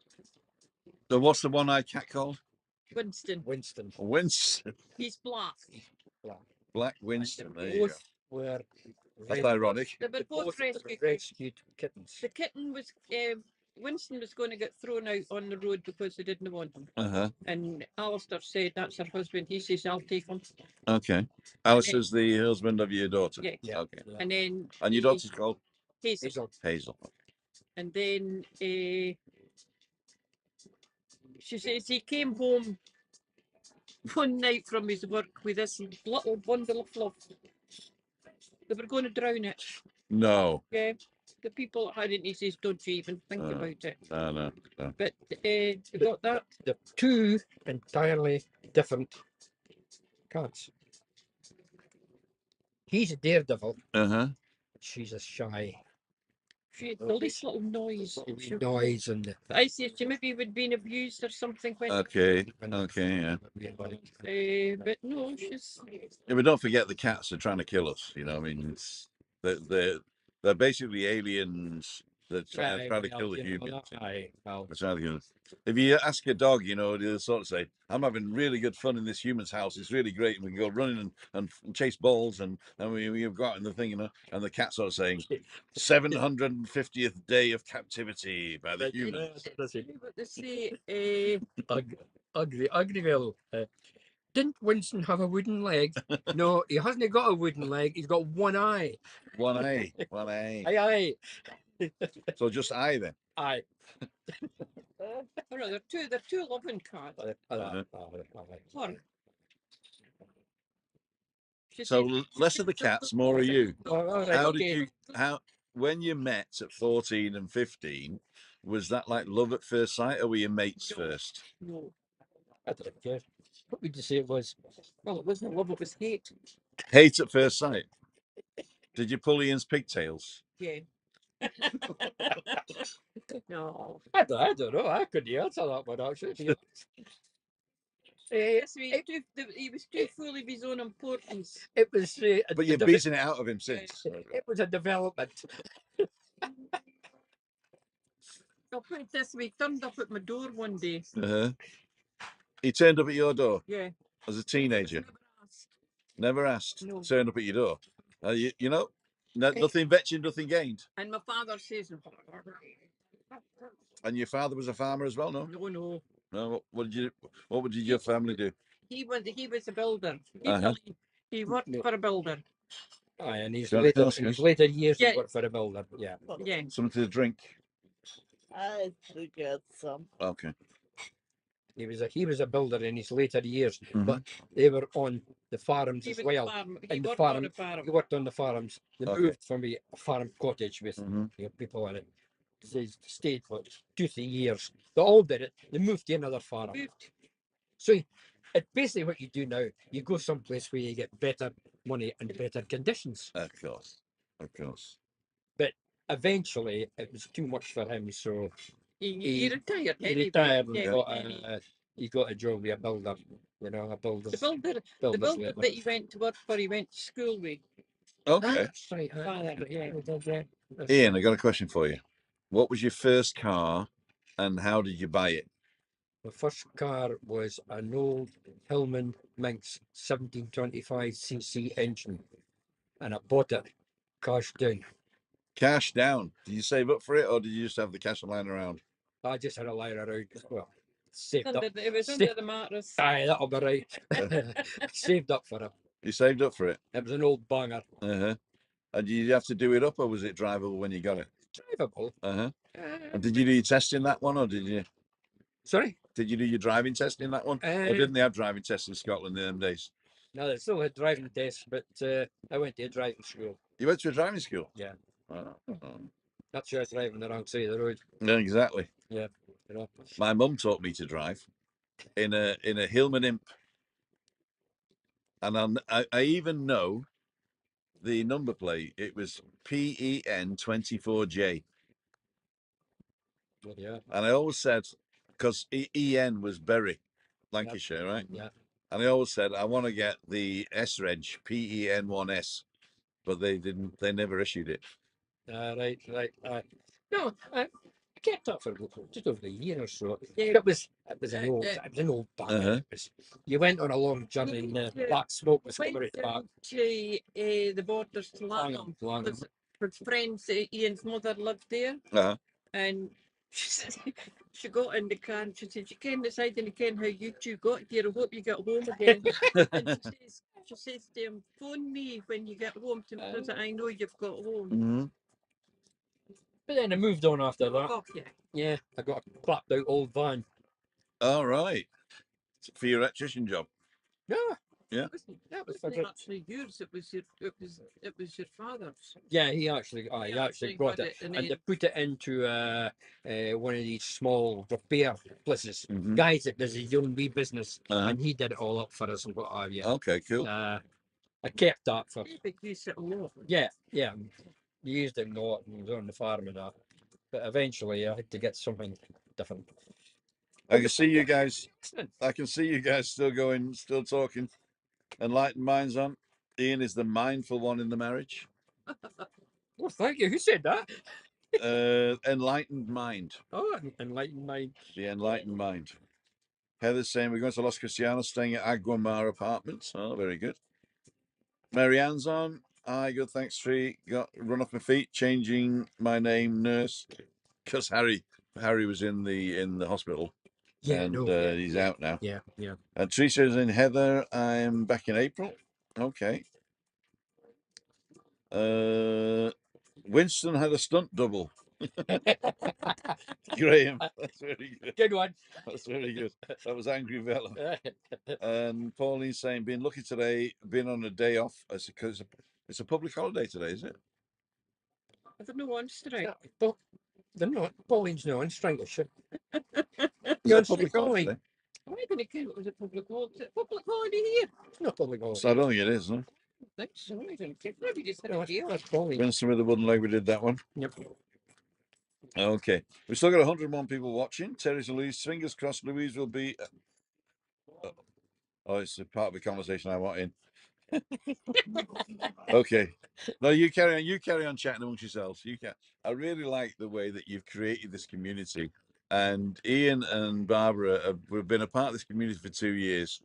So what's the one-eyed cat called? Winston. Winston. Winston. He's black. Black Winston. There you go. Both were That's red- ironic. They were both rescued. rescued kittens. The kitten was, Winston was going to get thrown out on the road because they didn't want him. Uh-huh. And Alistair said, that's her husband. He says, I'll take him. Okay. Alice is the husband of your daughter. Yeah. Yeah. Okay. Yeah. And then And your daughter's called Hazel. Hazel. Hazel. And then she says he came home one night from his work with this little bundle of fluff. They were going to drown it. No. Yeah. The people at Harrington, he says, don't you even think about it. No. But we got that. The two entirely different cats. He's a daredevil. Uh-huh. She's a shy She had the least little noise. She, noise and I see she maybe would been abused or something. When, Okay. Okay, yeah. but no, she's. Yeah, but don't forget the cats are trying to kill us. You know, I mean, it's they're basically aliens that try to kill the humans. Well, That's how they do it. If you ask a dog, you know, they'll sort of say, "I'm having really good fun in this human's house. It's really great, and we can go running and chase balls, and we go out in the thing, you know." And the cat sort of saying, "750th day of captivity by the humans." What they say, ugly fellow. Didn't Winston have a wooden leg? No, he hasn't got a wooden leg. He's got one eye. One eye, one eye. Aye, So just eye then. aye. oh no, they're two loving cats. One. She So said- less of the cats, more of you. All right, How did okay. you when you met at 14 and 15? Was that like love at first sight, or were you mates No. first? No. I don't care. What would you say it was? Well, it wasn't love, it was hate. Hate at first sight. Did you pull Ian's pigtails? Yeah. No. I don't know. I couldn't answer that one actually. Yes, he was too full of his own importance. It was. But you're beating it out of him since. It was a development. I'll put it this way, he turned up at my door one day. Uh-huh. He turned up at your door Yeah. as a teenager. Never asked. Never asked. No. Turned up at your door. You know, nothing vetted, nothing gained. And my father says, And your father was a farmer as well, no? no. No. What did your family do? He was a builder. Uh-huh. He worked for a builder. Aye, and Go on, in Oscar. his later years, Yeah. he worked for a builder. Yeah. Yeah. Something to drink. I forget some. Okay. He was a builder in his later years, Mhm. but they were on the farms He as was well. he And the worked farm- on a farm. He worked on the farms. They Okay. moved from a farm cottage with Mhm. people in it. They stayed for 2-3 years. They all did it. They moved to another farm. Moved. So it's basically what you do now. You go someplace where you get better money and better conditions. Of course. Of course. Eventually, it was too much for him, so He retired. he anyway. retired and Yeah, he got a job with a builder. You know, a builder's The builder builder's labor. that he went to work for, he went to school with. Okay. That's right. Father, yeah. That's Ian, right. I got a question for you. What was your first car and how did you buy it? My first car was an old Hillman Minx 1725cc engine, and I bought it cash down. Cash down. Did you save up for it or did you just have the cash lying around? I just had a line around. Well, saved up. It was under the mattress. Aye, that'll be right. Saved up for it. You saved up for it? It was an old banger. Uh-huh. And did you have to do it up or was it drivable when you got it? Drivable. Uh-huh. And did you do your test in that one or did you Sorry? do your driving test in that one? Or didn't they have driving tests in Scotland in them days? No, they still had driving tests, but I went to a driving school. You went to a driving school? Yeah. Oh. Not sure driving the wrong side of the road. Yeah, exactly. You know. My mum taught me to drive in a Hillman Imp. And I even know the number plate. It was PEN 24J. Well, yeah. And I always said, because EN was Bury, Lancashire, right? Yeah. And I always said, I want to get the S Reg PEN1S, but they didn't, they never issued it. Right. No, I kept up for just over a year or so. Yeah. It was an old banger. Uh-huh. It was, you went on a long journey and black smoke was coming Went out the back. to the borders to Langham. Langham. With friends, Ian's mother lived there. Uh-huh. And she said, she got in the car and she said, you can't decide and you can't how you two got here. I hope you get home again. And she says to him, phone me when you get home so that I know you've got home. Mm-hmm. But then I moved on after that. Oh, yeah. Yeah, I got a clapped out old van. All right. For your electrician job. Yeah. Yeah. That was It wasn't for actually yours, it was your father's. Yeah, he actually got it, and and they put it into one of these small repair places. Mhm. Guys that does his own wee business, Uh-huh. and he did it all up for us and what have you. Okay, cool. I kept that for Big use it a lot. yeah. Used it a lot and was on the farm and that. But eventually I had to get something different. I can see you guys. Excellent. I can see you guys still going, still talking. Enlightened minds on. Ian is the mindful one in the marriage. Well, thank you. Who said that? Enlightened mind. Oh, enlightened mind. The enlightened mind. Heather's saying we're going to Los Cristianos, staying at Aguamar Apartments. Oh, very good. Marianne's on. Hi, good, thanks, Tree. Got run off my feet, changing my name, nurse, because Harry was in the hospital, Yeah, and no. he's out now. Yeah. And Teresa's in. Heather, I'm back in April. Okay. Winston had a stunt double. Graham, that's very good. Good one. That's very good. That was Angry Vella. And Pauline's saying, been lucky today, been on a day off. Because it's a public holiday today, is it? I don't know on strike. But they're not. Pauline's not on strike. Is she? Is You're it on a public strike, Pauline. holiday? Am I going to count it as a public holiday? Public holiday here? It's not public holiday. So I don't think it is, no? I think so. I don't care. Maybe just No, a here. that's Pauline. Winston with the wooden leg, we did that one. Yep. Okay. We've still got 101 people watching. Terry's and Louise, fingers crossed Louise will be... oh, it's a part of the conversation I want in. Okay. No, you carry on chatting amongst yourselves. You can. I really like the way that you've created this community. And Ian and Barbara we've been a part of this community for 2 years.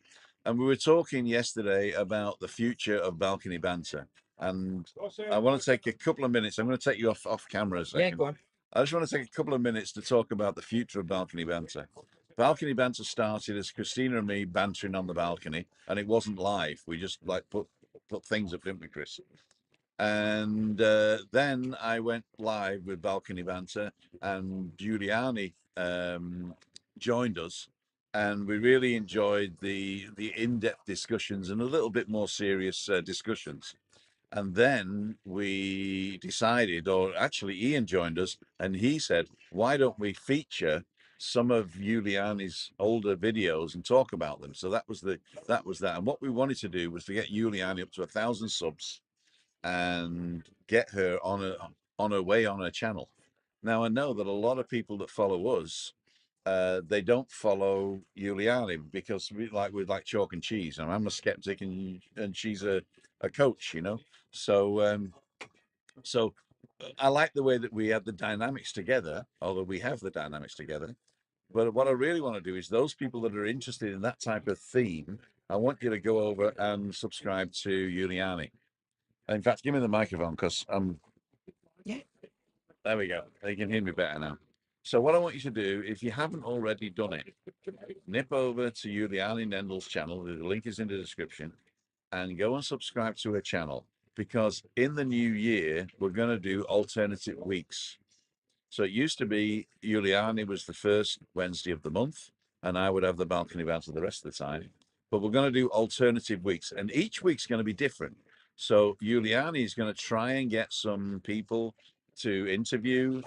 And we were talking yesterday about the future of balcony banter. And I want to take a couple of minutes. I'm going to take you off camera a second. Yeah, go on. I just want to take a couple of minutes to talk about the future of balcony banter. Balcony banter started as Christina and me bantering on the balcony, and it wasn't live. We just like put things up, didn't we, Chris? And then I went live with balcony banter, and Giuliani joined us, and we really enjoyed the in-depth discussions and a little bit more serious discussions. And then we decided, or actually Ian joined us, and he said, why don't we feature some of Giuliani's older videos and talk about them? So that was that. And what we wanted to do was to get Giuliani up to 1,000 subs and get her on her way on her channel. Now I know that a lot of people that follow us, they don't follow Giuliani because we like chalk and cheese. And I'm a skeptic, and she's a coach, you know. So so I like the way that we have the dynamics together, although we have the dynamics together. But what I really want to do is those people that are interested in that type of theme, I want you to go over and subscribe to Giuliani. In fact, give me the microphone because Yeah. there we go. They can hear me better now. So what I want you to do, if you haven't already done it, nip over to Giuliani Nendel's channel. The link is in the description, and go and subscribe to her channel, because in the new year we're going to do alternative weeks. So it used to be Giuliani was the first Wednesday of the month, and I would have the balcony banter the rest of the time. But we're going to do alternative weeks, and each week's going to be different. So Giuliani is going to try and get some people to interview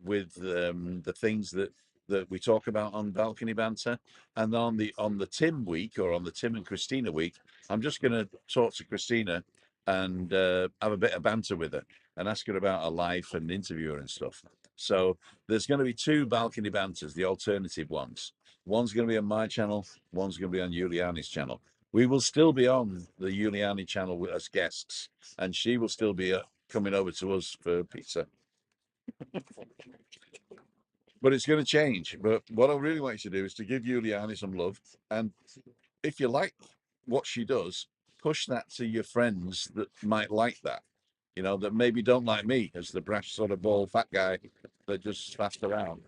with the things that we talk about on balcony banter, and on the Tim week, or on the Tim and Christina week, I'm just going to talk to Christina and have a bit of banter with her and ask her about her life and interview her and stuff. So there's going to be 2 balcony banters, the alternative ones. One's going to be on my channel, one's going to be on Giuliani's channel. We will still be on the Giuliani channel as guests, and she will still be coming over to us for pizza. But it's going to change. But what I really want you to do is to give Giuliani some love. And if you like what she does, push that to your friends that might like that. You know, that maybe don't like me as the brash sort of bald fat guy that just faffed around.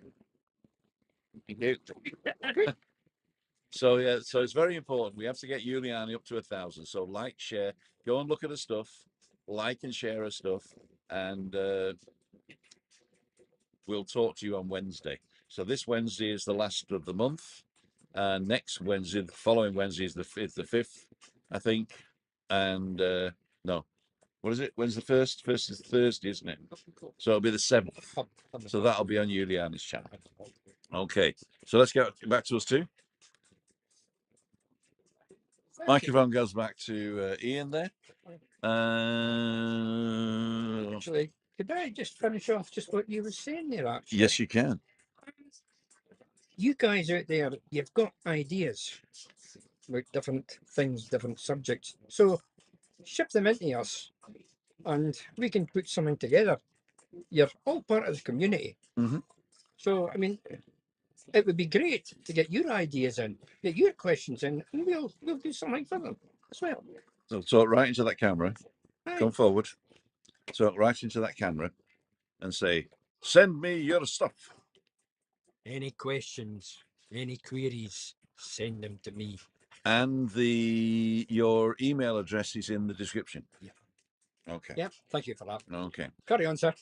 So yeah, so it's very important. We have to get Giuliani up to 1,000. So like, share, go and look at her stuff, like and share her stuff, and we'll talk to you on Wednesday. So this Wednesday is the last of the month. Next Wednesday, the following Wednesday is the 5th, I think. And no, what is it? When's the 1st? 1st is Thursday, isn't it? So it'll be the 7th. So that'll be on Giuliani's channel. Okay, so let's get back to us too. Microphone goes back to Ian there. Actually, could I just finish off just what you were saying there, actually? Yes, you can. You guys out there, you've got ideas about different things, different subjects. So ship them into us and we can put something together. You're all part of the community. Mhm. So, I mean, it would be great to get your ideas in, get your questions in, and we'll do something for them as well. So talk right into that camera. Aye. Come forward. Talk right into that camera and say, "Send me your stuff." Any questions, any queries, send them to me. And your email address is in the description. Yeah. Okay. Yep, thank you for that. Okay. Carry on, sir.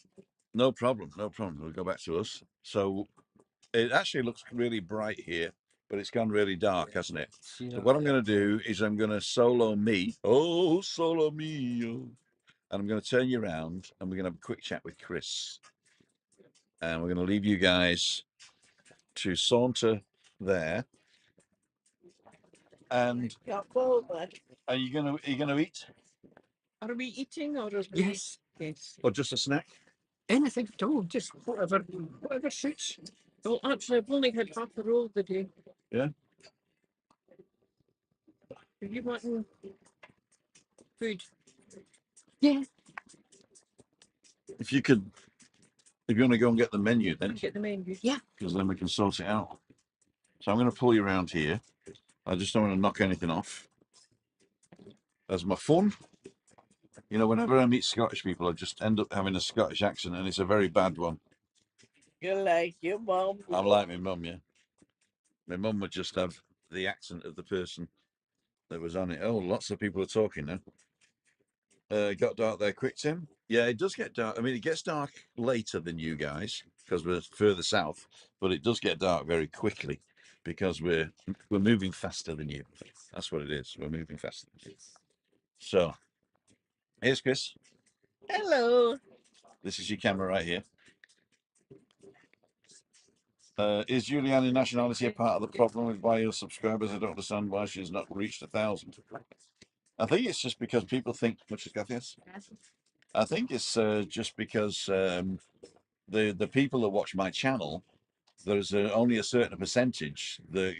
No problem. No problem. We'll go back to us. So it actually looks really bright here, but it's gone really dark, hasn't it? See So that what I'm there? going to do is I'm going to solo me. Oh, solo me. Oh. And I'm going to turn you around and we're going to have a quick chat with Chris. And we're going to leave you guys to saunter there. And Got forward. are you gonna eat Are we eating or are we? Yes, Yes. or just a snack? anything at all, just whatever suits. Well, actually, I've only had half a roll today. Yeah. Are you wanting food? Yeah. If you want to go and get the menu, then Get the menu. because then we can sort it out. So I'm going to pull you around here. I just don't want to knock anything off. That's my fun. You know, whenever I meet Scottish people, I just end up having a Scottish accent, and it's a very bad one. You're like your mom. I'm like my mum, yeah. My mum would just have the accent of the person that was on it. Oh, lots of people are talking now. Got dark there quick, Tim? Yeah, it does get dark. I mean, it gets dark later than you guys because we're further south, but it does get dark very quickly because we're moving faster than you. That's what it is. We're moving faster than you. So, here's Chris. Hello. This is your camera right here. Is Juliana's nationality a part of the problem with why your subscribers? I don't understand why she's not reached 1,000. I think it's just because people think muchas gracias. I think it's just because the people that watch my channel, there's only a certain percentage that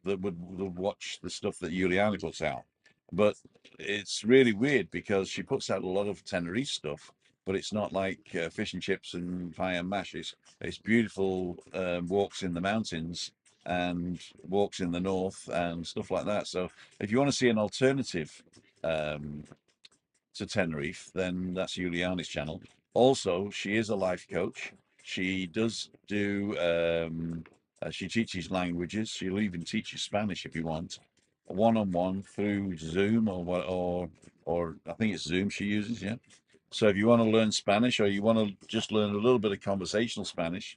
would watch the stuff that Juliana puts out. But it's really weird because she puts out a lot of Tenerife stuff, but it's not like fish and chips and pie and mash. It's beautiful walks in the mountains and walks in the north and stuff like that. So if you want to see an alternative to Tenerife, then that's Juliana's channel. Also, she is a life coach. She does do, she teaches languages. She'll even teach you Spanish if you want, one-on-one through Zoom or I think it's Zoom she uses, yeah. So if you want to learn Spanish or you want to just learn a little bit of conversational Spanish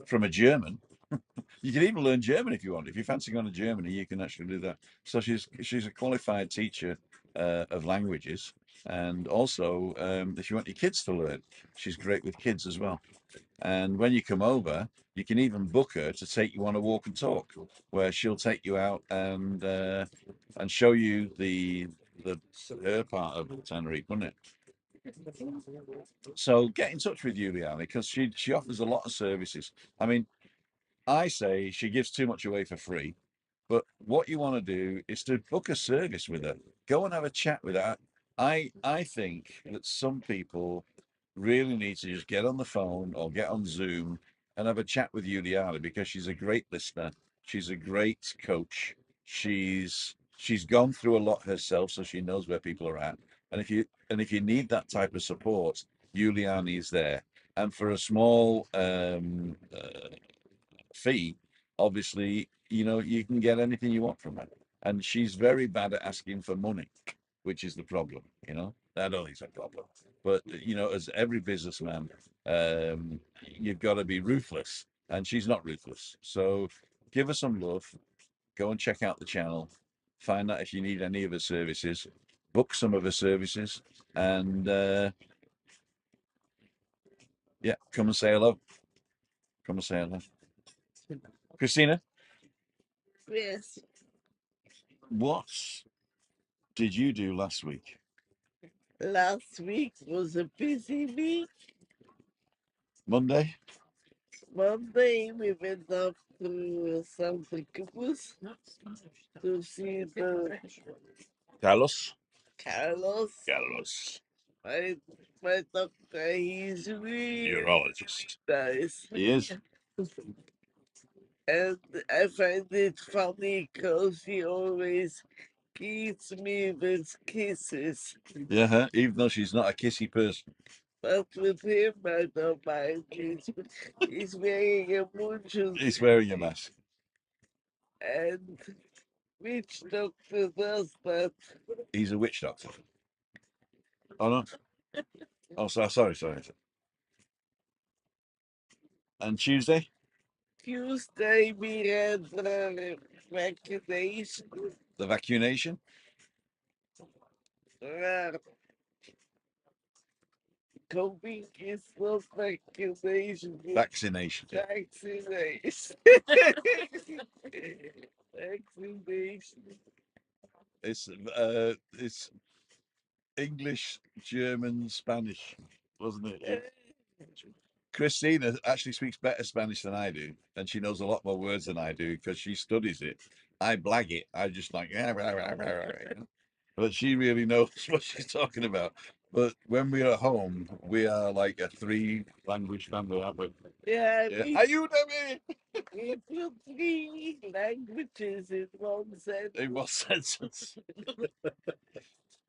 from a German, you can even learn German if you want. If you fancy going to Germany, you can actually do that. So she's a qualified teacher of languages, and also if you want your kids to learn, she's great with kids as well. And when you come over, you can even book her to take you on a walk and talk, where she'll take you out and show you her part of Tenerife, wouldn't it? So get in touch with Juliana because she offers a lot of services. I mean, I say she gives too much away for free, but what you want to do is to book a service with her. Go and have a chat with her. I think that some people really need to just get on the phone or get on Zoom and have a chat with Juliana because she's a great listener. She's a great coach. She's gone through a lot herself, so she knows where people are at. And if you need that type of support, Juliana is there. And for a small fee, obviously, you know, you can get anything you want from her. And she's very bad at asking for money, which is the problem, you know. I don't think it's a problem. But, you know, as every businessman, you've got to be ruthless. And she's not ruthless. So give her some love. Go and check out the channel. Find out if you need any of her services. Book some of her services. And, yeah, come and say hello. Come and say hello. Christina? Yes. What's did you do last week? Last week was a busy week. Monday? Monday we went up to Santa Cruz to see the Carlos? Carlos. Carlos. My doctor, he's really Urologist. nice. He is. And I find it funny because he always greets me with kisses. Yeah, huh? Even though she's not a kissy person. But with him, I don't mind kiss. He's wearing a mucho. He's wearing a mask. And which doctor does that? He's a witch doctor. Oh, no. Oh, sorry. And Tuesday? Tuesday we had the vaccination. The vaccination? COVID is not vaccination. Vaccination. Vaccination. Vaccination. It's English, German, Spanish, wasn't it? Christina actually speaks better Spanish than I do, and she knows a lot more words than I do because she studies it. I blag it. I just like, but she really knows what she's talking about. But when we're at home, we are like a 3-language family, aren't we? Yeah, Yeah. Ayúdame! we put 3 languages in one sentence. In what sentence?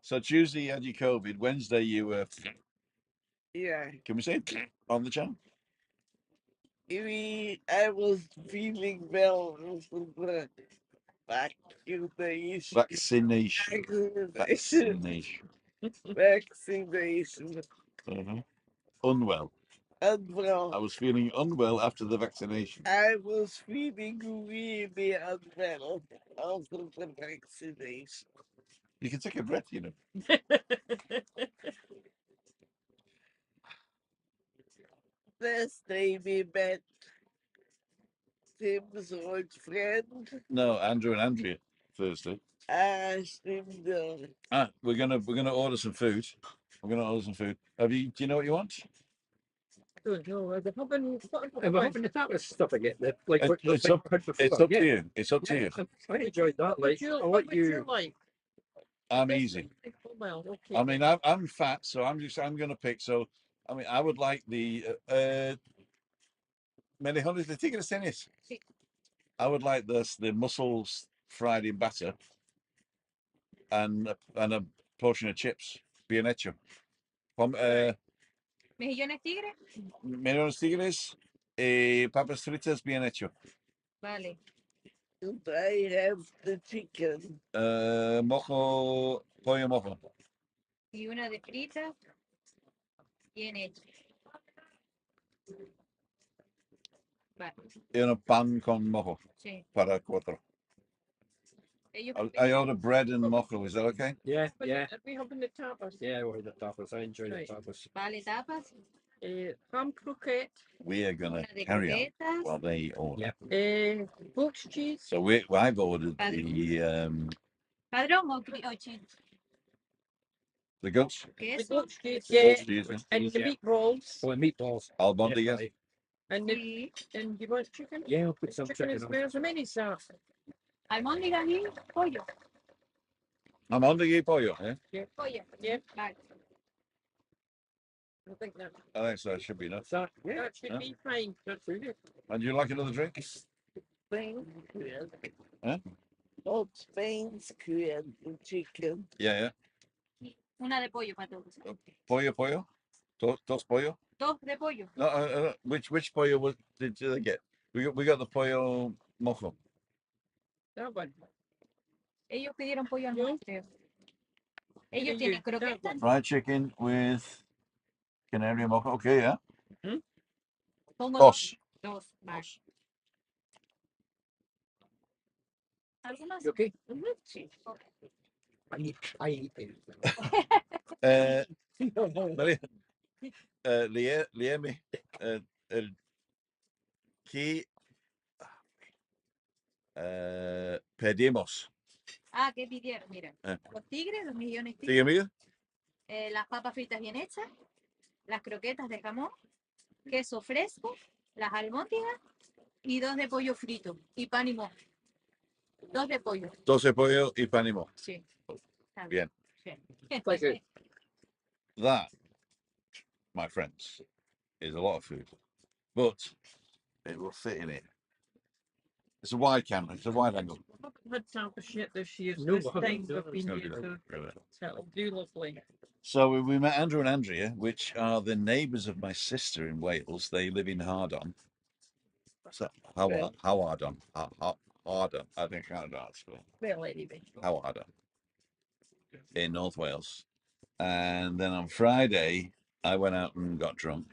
So Tuesday you had your COVID. Wednesday you were. Yeah. Can we say it on the channel? I was feeling well after the vaccination. Vaccination. Vaccination. Unwell. Unwell. I was feeling unwell after the vaccination. I was feeling really unwell after the vaccination. You can take a breath, you know. Thursday we met Tim's old friend. No, Andrew and Andrea Thursday. Schlimm. We're gonna order some food. We're gonna order some food. Do you know what you want? Don't know. We're having the tapas stuff again. Like It's up to you. It's up to you. I enjoyed that. Like, I'll What let would you you. like? I'm easy. Well, okay. I mean, I'm fat, so I'm gonna pick. So, I mean, I would like the many hundreds de tigres tennis. I would like the mussels fried in batter and a portion of chips, bien hecho. ¿Mejillones tigre? Menos tigres, papas fritas bien hecho. Vale. And I have the chicken. Pollo mojo. Y una de frita. Bien hecho. Vale. Y un pan con mojo Sí. para 4. I order bread and mojo. Is that okay? Yeah. Are we having the tapas? Yeah, we'll have the tapas. I enjoy Right. the tapas. Vale, tapas. Ham croquette, We are gonna Una de carry on croquetas. while they order. Yeah. goat's cheese, So I've ordered Padrón o cheese. the goats. the Queso. goat's cheese, Goat's yeah, cheese, and the meatballs, Oh, and meatballs. albondigas. Definitely. and Sí. and you want chicken? Yeah, I'll put some Chicken chicken is on. there's a mini sauce. Almóndigas y pollo. Albondiga y pollo. Yeah, Pollo. Yeah. Vale. I think that I think so. That should be enough. So, yeah. that should be fine. That's really good. And you like another drink? Spain Huh? Hot Spain's and chicken. Yeah. Una de pollo para todos. Pollo. Dos pollo. 2 de pollo. No, which pollo did they get? We got the pollo mojo. That one. Ellos pidieron pollo al Yo. creo. Ellos Sí, tienen that croquetas. one. Fried chicken with canary mojo. Okay, yeah. Pongo Dos. 2. Vale. ¿Algo más? You okay? Sí. Okay. I eat it. Maria, Liemi, que pedimos. Ah, ¿qué pidieron? Mira, Ah. los tigres, los millones tigres, Dígame yo. las papas fritas bien hechas, las croquetas de jamón, queso fresco, las albóndigas y 2 de pollo frito y pan y mojo. 2 de pollo. 12 pollo y pan y mojo. Sí. Está Bien. bien. Thank you. That, my friends, is a lot of food, but it will fit in it. It's a wide camera. It's a wide angle. I haven't had time for shit this year. No, This we haven't. time No, we've been No, here, no, so no. that'll do lovely. So we met Andrew and Andrea, which are the neighbours of my sister in Wales. They live in Hardon. So Right. Hardon. Hardon. I think I can't pronounce it. Well, anyway. Hardon in North Wales. And then on Friday, I went out and got drunk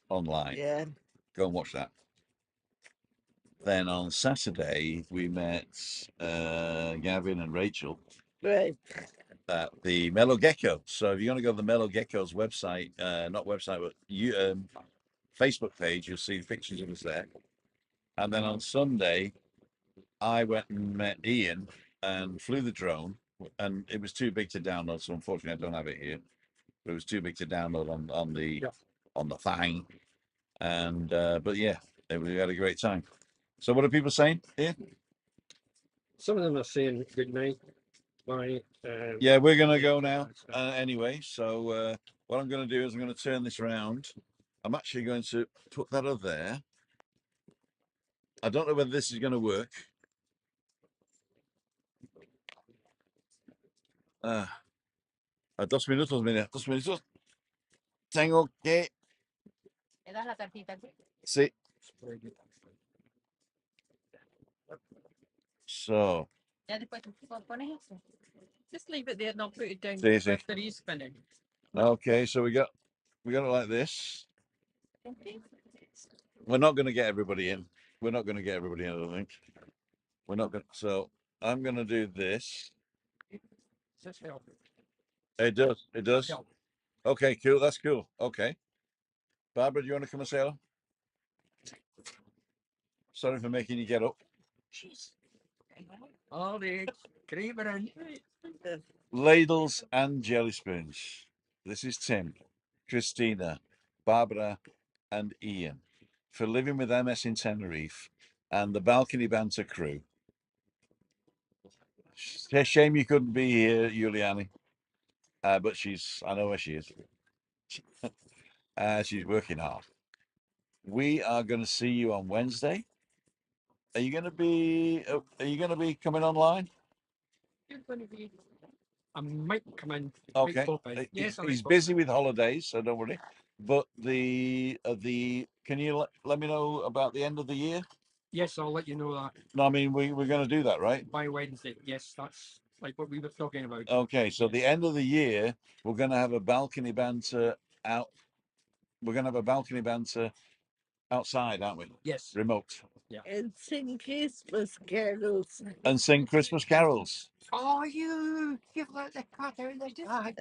online. Yeah. Go and watch that. Then on Saturday, we met Gavin and Rachel Right. at the Mellow Gecko. So if you're going to go to the Mellow Gecko's website, not website, but Facebook page, you'll see pictures of us there. And then on Sunday, I went and met Ian and flew the drone, and it was too big to download. So unfortunately, I don't have it here. But it was too big to download on the thing. And but yeah, we had a great time. So what are people saying here? Some of them are saying good night. Bye. Yeah, we're gonna go now anyway. So what I'm gonna do is I'm gonna turn this around. I'm actually going to put that up there. I don't know whether this is going to work. A 2 minutos, mira, 2 minutos. Tengo que. ¿Le das la tarjeta aquí? Sí. So. Ya después tú pones eso. Just leave it there and I'll put it down Sí, sí. after he's finished. Okay, so we got it like this. We're not going to get everybody in. We're not going to get everybody in, I don't think. We're not going to. So I'm going to do this. Does this help? It does. It does. Help. Okay, cool. That's cool. Okay. Barbara, do you want to come and say hello? Sorry for making you get up. All the creamer and Ladles and jelly spoons. This is Tim, Christina, Barbara, and Ian for living with MS in Tenerife and the Balcony Banter crew. Shame you couldn't be here, Giuliani. But I know where she is. She's working hard. We are going to see you on Wednesday. Are you going to be coming online? you're going to be. I might come in. Okay. Yes, He's busy with holidays, so don't worry. But the can you let me know about the end of the year? Yes, I'll let you know that No, I mean we're going to do that, right? by Wednesday. Yes, that's like what we were talking about. Okay, so the Yes. end of the year we're going to have a balcony banter out. We're going to have a balcony banter outside, aren't we? Yes. Remote. And sing Christmas carols. And sing Christmas carols. Oh, you let the cat out of the bag.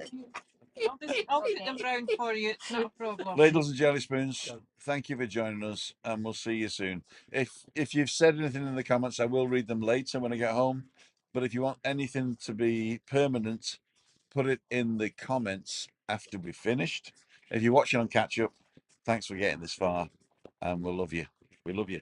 I'll put them round for you. It's not a problem. Ladles and jelly spoons, thank you for joining us, and we'll see you soon. If you've said anything in the comments, I will read them later when I get home. But if you want anything to be permanent, put it in the comments after we've finished. If you're watching on catch up, thanks for getting this far, and we'll love you. We love you.